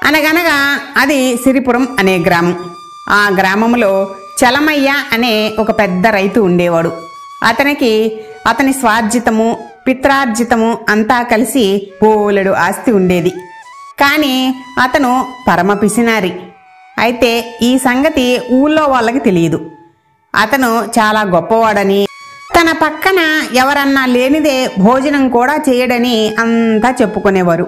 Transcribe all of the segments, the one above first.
అనగనగా అది సిరిపురం అనే గ్రామం. ఆ గ్రామంలో చలమయ్య అనే ఒక పెద్ద రైతు ఉండేవాడు. అతనికి అతని స్వార్జితము పిత్రార్జితము అంతా కలిసి బోలెడు ఆస్తి ఉండేది. కానీ అతను పరమ పిసినారి. అయితే ఈ సంగతి ఊళ్ళో వాళ్ళకి తెలియదు. అతను చాలా గొప్పవాడని, తన పక్కన ఎవరన్నా లేనిదే భోజనం కూడా చేయడని అంతా చెప్పుకునేవారు.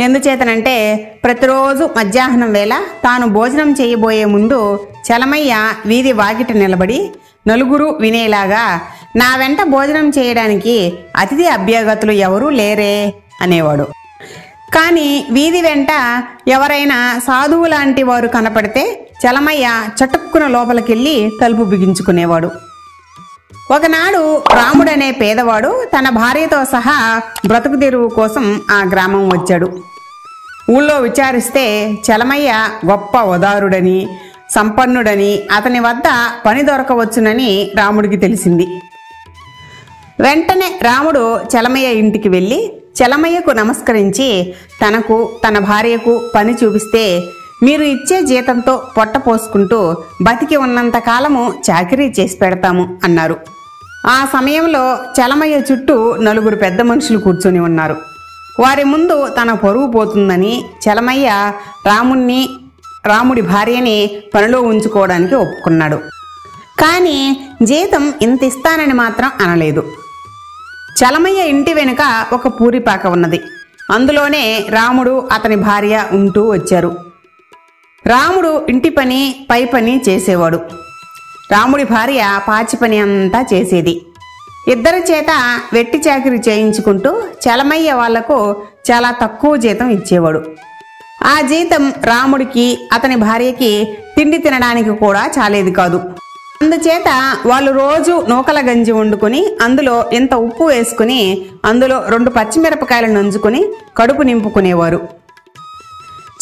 ఎందుచేతనంటే ప్రతిరోజు మధ్యాహ్నం వేళ తాను భోజనం చేయబోయే ముందు చలమయ్య వీధి వాకిట నిలబడి నలుగురు వినేలాగా, నా వెంట భోజనం చేయడానికి అతిథి అభ్యాగతులు ఎవరూ లేరే అనేవాడు. కానీ వీధి వెంట ఎవరైనా సాధువు లాంటి వారు కనపడితే చలమయ్య చటుక్కున లోపలికెళ్ళి తలుపు బిగించుకునేవాడు. ఒకనాడు రాముడనే పేదవాడు తన భార్యతో సహా బ్రతుకుదెరువు కోసం ఆ గ్రామం వచ్చాడు. ఊళ్ళో విచారిస్తే చలమయ్య గొప్ప ఉదారుడని, సంపన్నుడని, అతని వద్ద పని దొరకవచ్చునని రాముడికి తెలిసింది. వెంటనే రాముడు చలమయ్య ఇంటికి వెళ్ళి చలమయ్యకు నమస్కరించి తనకు తన భార్యకు పని చూపిస్తే మీరు ఇచ్చే జీతంతో పొట్ట పోసుకుంటూ బతికి ఉన్నంత కాలము చాకిరీ చేసి పెడతాము అన్నారు. ఆ సమయంలో చలమయ్య చుట్టూ నలుగురు పెద్ద మనుషులు కూర్చొని ఉన్నారు. వారి ముందు తన పరువు పోతుందని చలమయ్య రాముడి భార్యని పనిలో ఉంచుకోవడానికి ఒప్పుకున్నాడు. కానీ జీతం ఇంత ఇస్తానని మాత్రం అనలేదు. చలమయ్య ఇంటి వెనుక ఒక పూరిపాక ఉన్నది. అందులోనే రాముడు అతని భార్య ఉంటూ వచ్చారు. రాముడు ఇంటి పని పై పని చేసేవాడు. రాముడి భార్య పాచి పని అంతా చేసేది. ఇద్దరి చేత వెట్టి చాకిరి చేయించుకుంటూ చలమయ్య వాళ్లకు చాలా తక్కువ జీతం ఇచ్చేవాడు. ఆ జీతం రాముడికి అతని భార్యకి తిండి తినడానికి కూడా చాలేది కాదు. అందుచేత వాళ్ళు రోజు నూకల గంజి వండుకుని అందులో ఇంత ఉప్పు వేసుకుని అందులో 2 పచ్చిమిరపకాయలు నంజుకుని కడుపు నింపుకునేవారు.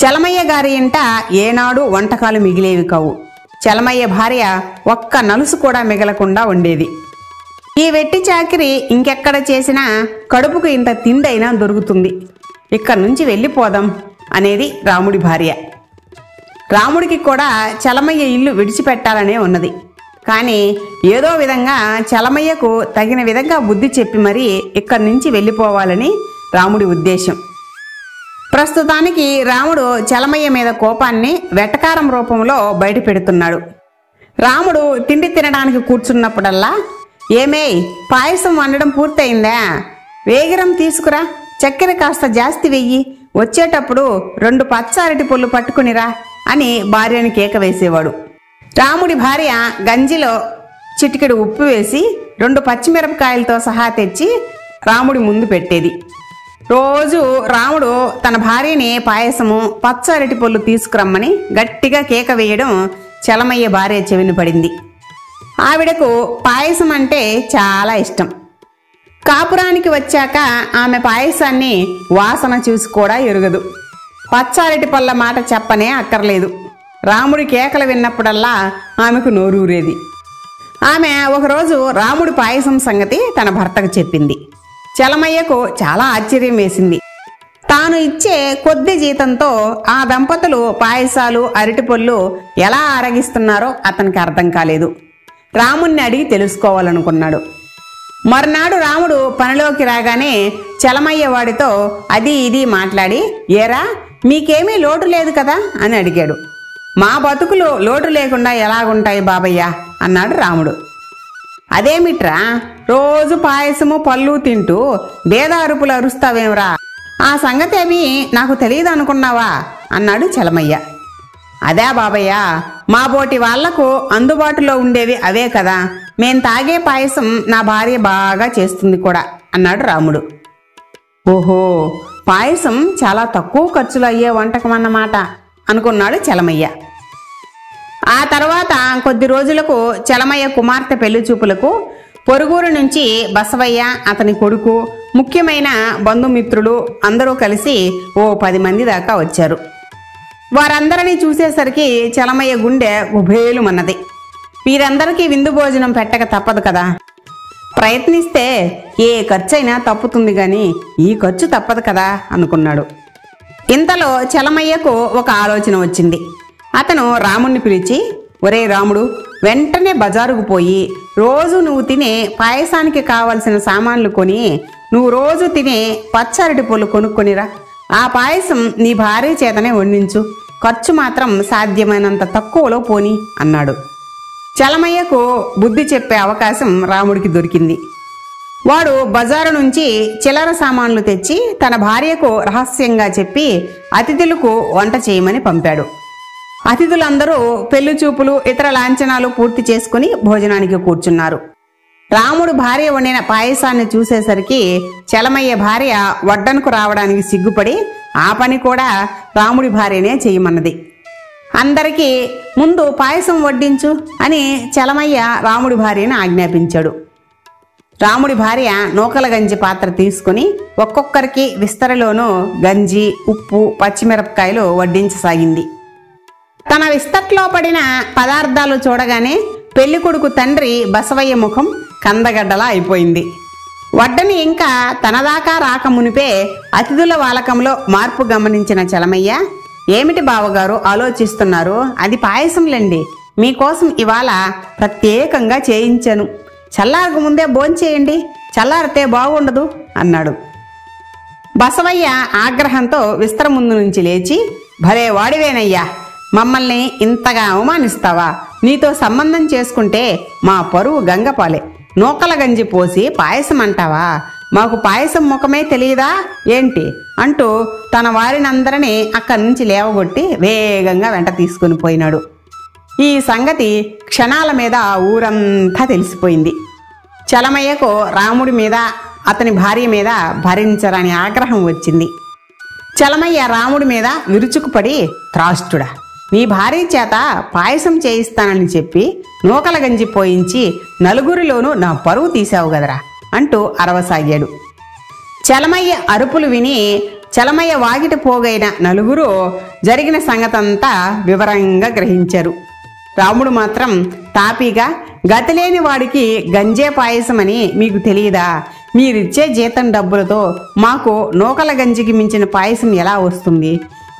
చలమయ్య గారి ఇంట ఏనాడు వంటకాలు మిగిలేవి కావు. చలమయ్య భార్య ఒక్క నలుసు కూడా మిగలకుండా ఉండేది. ఈ వెట్టి చాకిరి ఇంకెక్కడ చేసినా కడుపుకు ఇంత తిండైనా దొరుకుతుంది, ఇక్కడి నుంచి వెళ్ళిపోదాం అనేది రాముడి భార్య. రాముడికి కూడా చలమయ్య ఇల్లు విడిచిపెట్టాలనే ఉన్నది. కానీ ఏదో విధంగా చలమయ్యకు తగిన విధంగా బుద్ధి చెప్పి మరీ ఇక్కడి నుంచి వెళ్ళిపోవాలని రాముడి ఉద్దేశం. ప్రస్తుతానికి రాముడు చలమయ్య మీద కోపాన్ని వెటకారం రూపంలో బయట పెడుతున్నాడు. రాముడు తిండి తినడానికి కూర్చున్నప్పుడల్లా, ఏమే పాయసం వండడం పూర్తయిందా, వేగిరం తీసుకురా, చక్కెర కాస్త జాస్తి వెయ్యి, వచ్చేటప్పుడు 2 పచ్చ అరటి పళ్ళు పట్టుకునిరా అని భార్యని కేక వేసేవాడు. రాముడి భార్య గంజిలో చిటికెడు ఉప్పు వేసి 2 పచ్చిమిరపకాయలతో సహా తెచ్చి రాముడి ముందు పెట్టేది. రోజు రాముడు తన భార్యని పాయసము పచ్చ అరటి పళ్ళు తీసుకురమ్మని గట్టిగా కేక వేయడం చలమయ్య భార్య చెవిని పడింది. ఆవిడకు పాయసం అంటే చాలా ఇష్టం. కాపురానికి వచ్చాక ఆమె పాయసాన్ని వాసన చూసి కూడా ఎరుగదు. పచ్చారటి పళ్ళ మాట చెప్పనే అక్కర్లేదు. రాముడి కేకలు విన్నప్పుడల్లా ఆమెకు నోరూరేది. ఆమె ఒకరోజు రాముడి పాయసం సంగతి తన భర్తకు చెప్పింది. చలమయ్యకు చాలా ఆశ్చర్యం వేసింది. తాను ఇచ్చే కొద్ది జీతంతో ఆ దంపతులు పాయసాలు అరటిపళ్ళు ఎలా ఆరగిస్తున్నారో అతనికి అర్థం కాలేదు. రాముణ్ణి అడిగి తెలుసుకోవాలనుకున్నాడు. మర్నాడు రాముడు పనిలోకి రాగానే చలమయ్య వాడితో అది ఇది మాట్లాడి, ఏరా మీకేమీ లోటు లేదు కదా అని అడిగాడు. మా బతుకులు లోటు లేకుండా ఎలాగుంటాయి బాబయ్య అన్నాడు రాముడు. అదేమిట్రా రోజు పాయసము పళ్ళు తింటూ బేద అరుపులు అరుస్తావేమ్రా, ఆ సంగతి అవి నాకు తెలియదు అనుకున్నావా అన్నాడు చలమయ్య. అదే బాబయ్య, మా బోటి వాళ్లకు అందుబాటులో ఉండేవి అవే కదా, మేం తాగే పాయసం నా భార్య బాగా చేస్తుంది కూడా అన్నాడు రాముడు. ఓహో, పాయసం చాలా తక్కువ ఖర్చులో అయ్యే వంటకం అన్నమాట అనుకున్నాడు చలమయ్య. ఆ తర్వాత కొద్ది రోజులకు చలమయ్య కుమార్తె పెళ్లి చూపులకు పొరుగురు నుంచి బసవయ్య, అతని కొడుకు, ముఖ్యమైన బంధుమిత్రులు అందరూ కలిసి ఓ 10 మంది దాకా వచ్చారు. వారందరినీ చూసేసరికి చలమయ్య గుండె ఉభేలుమన్నది. వీరందరికీ విందు భోజనం పెట్టక తప్పదు కదా. ప్రయత్నిస్తే ఏ ఖర్చైనా తప్పుతుంది గాని ఈ ఖర్చు తప్పదు కదా అనుకున్నాడు. ఇంతలో చలమయ్యకు ఒక ఆలోచన వచ్చింది. అతను రాముణ్ణి పిలిచి, ఒరే రాముడు, వెంటనే బజారుకు పోయి రోజు నువ్వు తినే పాయసానికి కావలసిన సామాన్లు కొని నువ్వు రోజు తినే పచ్చరటి పొలు కొనుక్కొనిరా. ఆ పాయసం నీ భార్య చేతనే వండించు. ఖర్చు మాత్రం సాధ్యమైనంత తక్కువలో పోని అన్నాడు. చలమయ్యకు బుద్ధి చెప్పే అవకాశం రాముడికి దొరికింది. వాడు బజారు నుంచి చిల్లర సామాన్లు తెచ్చి తన భార్యకు రహస్యంగా చెప్పి అతిథులకు వంట చేయమని పంపాడు. అతిథులందరూ పెళ్లి చూపులు ఇతర లాంఛనాలు పూర్తి చేసుకుని భోజనానికి కూర్చున్నారు. రాముడు భార్య వండిన పాయసాన్ని చూసేసరికి చలమయ్య భార్య వడ్డనకు రావడానికి సిగ్గుపడి ఆ పని కూడా రాముడి భార్యనే చేయమన్నది. అందరికీ ముందు పాయసం వడ్డించు అని చలమయ్య రాముడి భార్యను ఆజ్ఞాపించాడు. రాముడి భార్య నూకల గంజి పాత్ర తీసుకుని ఒక్కొక్కరికి విస్తరలోనూ గంజి, ఉప్పు, పచ్చిమిరపకాయలు వడ్డించసాగింది. తన విస్తట్లో పడిన పదార్థాలు చూడగానే పెళ్లికొడుకు తండ్రి బసవయ్య ముఖం కందగడ్డలా అయిపోయింది. వడ్డని ఇంకా తనదాకా రాకమునిపే అతిథుల వాలకంలో మార్పు గమనించిన చలమయ్య, ఏమిటి బావగారు ఆలోచిస్తున్నారు? అది పాయసంలేండి, మీకోసం ఇవాళ ప్రత్యేకంగా చేయించాను. చల్లారకు ముందే భోంచేయండి, చల్లారితే బాగుండదు అన్నాడు. బసవయ్య ఆగ్రహంతో విస్తర ముందు నుంచి లేచి, భలే వాడివేనయ్యా, మమ్మల్ని ఇంతగా అవమానిస్తావా? నీతో సంబంధం చేసుకుంటే మా పరువు గంగపాలే. నూకల గంజి పోసి పాయసం అంటావా? మాకు పాయసం ముఖమే తెలియదా ఏంటి అంటూ తన వారినందరినీ అక్కడి నుంచి లేవగొట్టి వేగంగా వెంట తీసుకుని పోయినాడు. ఈ సంగతి క్షణాల మీద ఊరంతా తెలిసిపోయింది. చలమయ్యకు రాముడి మీద అతని భార్య మీద భరించరాని ఆగ్రహం వచ్చింది. చలమయ్య రాముడి మీద విరుచుకుపడి, త్రాష్టుడా, నీ భార్య చేత పాయసం చేయిస్తానని చెప్పి నూకల గంజి పోయించి నలుగురిలోనూ నా పరువు తీసావు గదరా అంటూ అరవసాగాడు. చలమయ్య అరుపులు విని చలమయ్య వాకిట పోగైన నలుగురు జరిగిన సంగతంతా వివరంగా గ్రహించారు. రాముడు మాత్రం తాపీగా, గతిలేని వాడికి గంజే పాయసమని మీకు తెలియదా? మీరిచ్చే జీతం డబ్బులతో మాకు నూకల గంజికి మించిన పాయసం ఎలా వస్తుంది?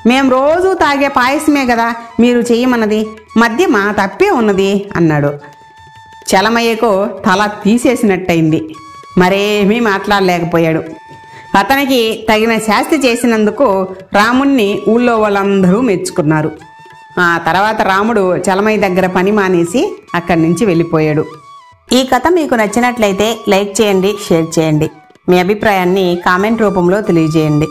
మేం రోజూ తాగే పాయసమే కదా మీరు చెయ్యమన్నది, మధ్య మా తప్పే ఉన్నది అన్నాడు. చలమయ్యకు తల తీసేసినట్టయింది. మరేమీ మాట్లాడలేకపోయాడు. అతనికి తగిన శాస్తి చేసినందుకు రాముణ్ణి ఊళ్ళో వాళ్ళందరూ మెచ్చుకున్నారు. ఆ తర్వాత రాముడు చలమయ్య దగ్గర పని మానేసి అక్కడి నుంచి వెళ్ళిపోయాడు. ఈ కథ మీకు నచ్చినట్లయితే లైక్ చేయండి, షేర్ చేయండి. మీ అభిప్రాయాన్ని కామెంట్ రూపంలో తెలియజేయండి.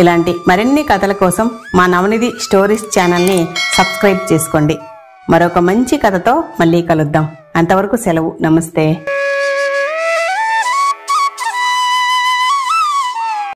ఇలాంటి మరిన్ని కథల కోసం మా నవనిధి స్టోరీస్ ఛానల్ని సబ్స్క్రైబ్ చేసుకోండి. మరొక మంచి కథతో మళ్ళీ కలుద్దాం. అంతవరకు సెలవు. నమస్తే.